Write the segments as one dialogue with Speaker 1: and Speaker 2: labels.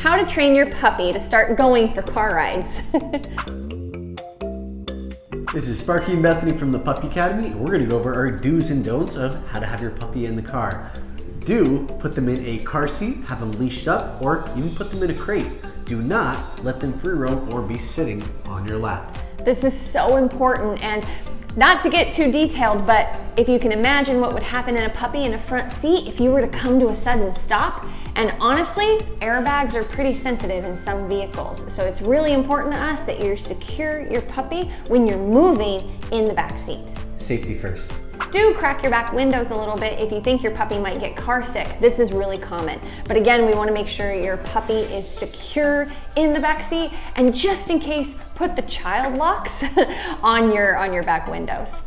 Speaker 1: how to train your puppy to start going for car rides.
Speaker 2: This is Sparky and Bethany from the Puppy Academy, and we're going to go over our do's and don'ts of how to have your puppy in the car. Do put them in a car seat, have them leashed up, or even put them in a crate. Do not let them free roam or be sitting on your lap.
Speaker 1: This is so important, and not to get too detailed, but if you can imagine what would happen in a puppy in a front seat if you were to come to a sudden stop. And honestly, airbags are pretty sensitive in some vehicles. So it's really important to us that you secure your puppy when you're moving in the back seat.
Speaker 2: Safety first.
Speaker 1: Do crack your back windows a little bit if you think your puppy might get car sick. This is really common. But again, we want to make sure your puppy is secure in the back seat, and just in case, put the child locks on your back windows.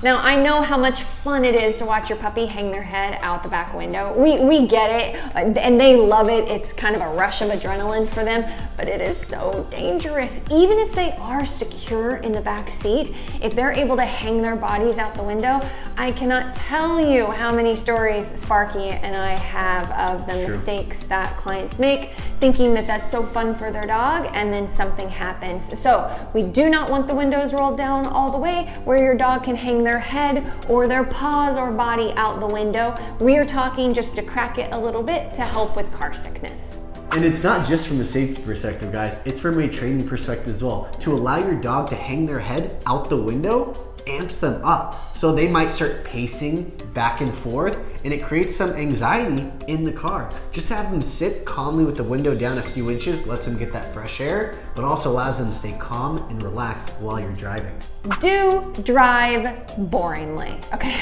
Speaker 1: Now, I know how much fun it is to watch your puppy hang their head out the back window. We get it, and they love it. It's kind of a rush of adrenaline for them, but it is so dangerous. Even if they are secure in the back seat, if they're able to hang their bodies out the window, I cannot tell you how many stories Sparky and I have of the mistakes that clients make, thinking that that's so fun for their dog, and then something happens. So we do not want the windows rolled down all the way where your dog can hang their head or their paws or body out the window. We are talking just to crack it a little bit to help with car sickness.
Speaker 2: And it's not just from a safety perspective, guys. It's from a training perspective as well. To allow your dog to hang their head out the window amps them up. So they might start pacing back and forth, and it creates some anxiety in the car. Just have them sit calmly with the window down a few inches, lets them get that fresh air, but also allows them to stay calm and relaxed while you're driving.
Speaker 1: Do drive boringly, okay?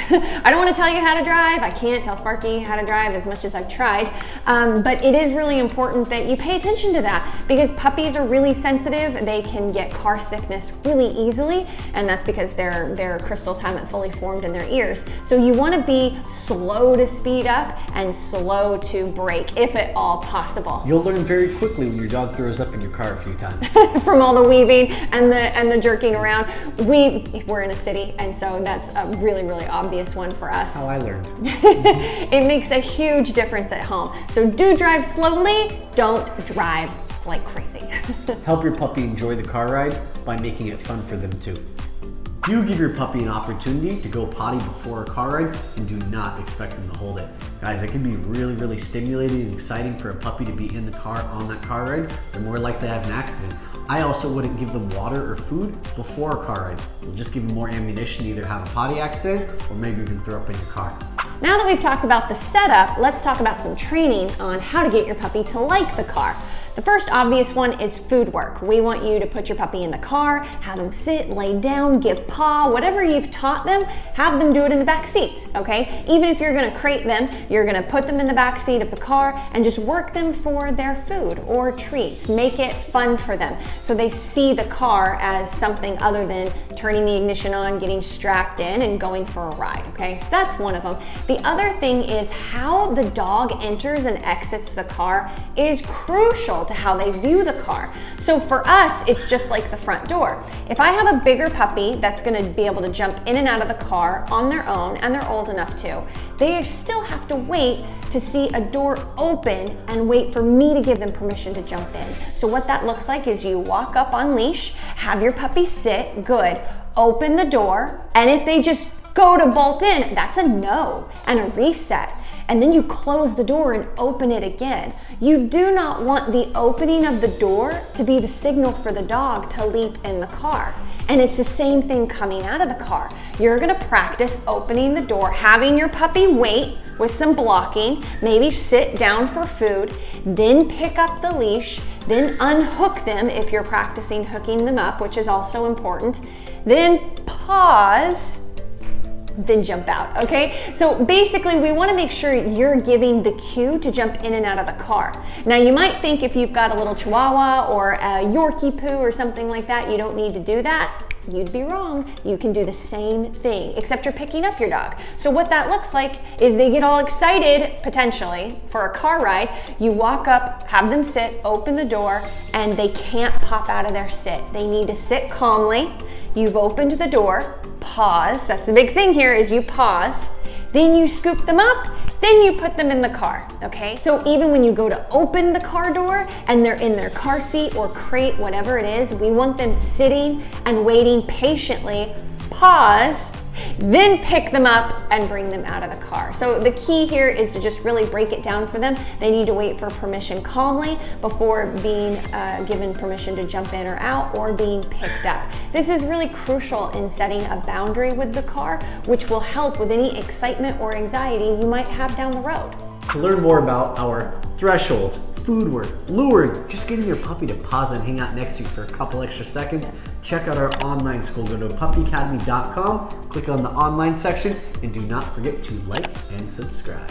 Speaker 1: I don't want to tell you how to drive. I can't tell Sparky how to drive as much as I've tried, but it is really important that you pay attention to that, because puppies are really sensitive. They can get car sickness really easily, and that's because their crystals haven't fully formed in their ears. So you want to be slow to speed up and slow to brake, if at all possible.
Speaker 2: You'll learn very quickly when your dog throws up in your car a few times.
Speaker 1: From all the weaving and the jerking around. We're in a city, and so that's a really, really obvious one for us.
Speaker 2: That's how I learned.
Speaker 1: It makes a huge difference at home. So do drive slowly, don't drive like crazy.
Speaker 2: Help your puppy enjoy the car ride by making it fun for them too. Do give your puppy an opportunity to go potty before a car ride, and do not expect them to hold it. Guys, it can be really, really stimulating and exciting for a puppy to be in the car on that car ride. They're more likely to have an accident. I also wouldn't give them water or food before a car ride. You'll just give them more ammunition to either have a potty accident or maybe even throw up in your car.
Speaker 1: Now that we've talked about the setup, let's talk about some training on how to get your puppy to like the car. The first obvious one is food work. We want you to put your puppy in the car, have them sit, lay down, give paw, whatever you've taught them, have them do it in the back seat, okay? Even if you're gonna crate them, you're gonna put them in the back seat of the car and just work them for their food or treats. Make it fun for them so they see the car as something other than turning the ignition on, getting strapped in, and going for a ride, okay? So that's one of them. The other thing is how the dog enters and exits the car is crucial to how they view the car. So for us, it's just like the front door. If I have a bigger puppy that's gonna be able to jump in and out of the car on their own, and they're old enough to, they still have to wait to see a door open and wait for me to give them permission to jump in. So what that looks like is you walk up on leash, have your puppy sit, good, open the door, and if they just go to bolt in, that's a no and a reset. And then you close the door and open it again. You do not want the opening of the door to be the signal for the dog to leap in the car. And it's the same thing coming out of the car. You're gonna practice opening the door, having your puppy wait with some blocking, maybe sit down for food, then pick up the leash, then unhook them if you're practicing hooking them up, which is also important. Then pause, then jump out, okay? So basically we wanna make sure you're giving the cue to jump in and out of the car. Now you might think if you've got a little Chihuahua or a Yorkie poo or something like that, you don't need to do that. You'd be wrong. You can do the same thing, except you're picking up your dog. So what that looks like is they get all excited, potentially, for a car ride. You walk up, have them sit, open the door, and they can't pop out of their sit. They need to sit calmly. You've opened the door, pause. That's the big thing here is you pause. Then you scoop them up Then you put them in the car, okay? So even when you go to open the car door and they're in their car seat or crate, whatever it is, we want them sitting and waiting patiently, pause, then pick them up and bring them out of the car. So the key here is to just really break it down for them. They need to wait for permission calmly before being given permission to jump in or out or being picked up. This is really crucial in setting a boundary with the car, which will help with any excitement or anxiety you might have down the road.
Speaker 2: To learn more about our thresholds, food work, luring, just getting your puppy to pause and hang out next to you for a couple extra seconds, check out our online school. Go to puppyacademy.com, click on the online section, and do not forget to like and subscribe.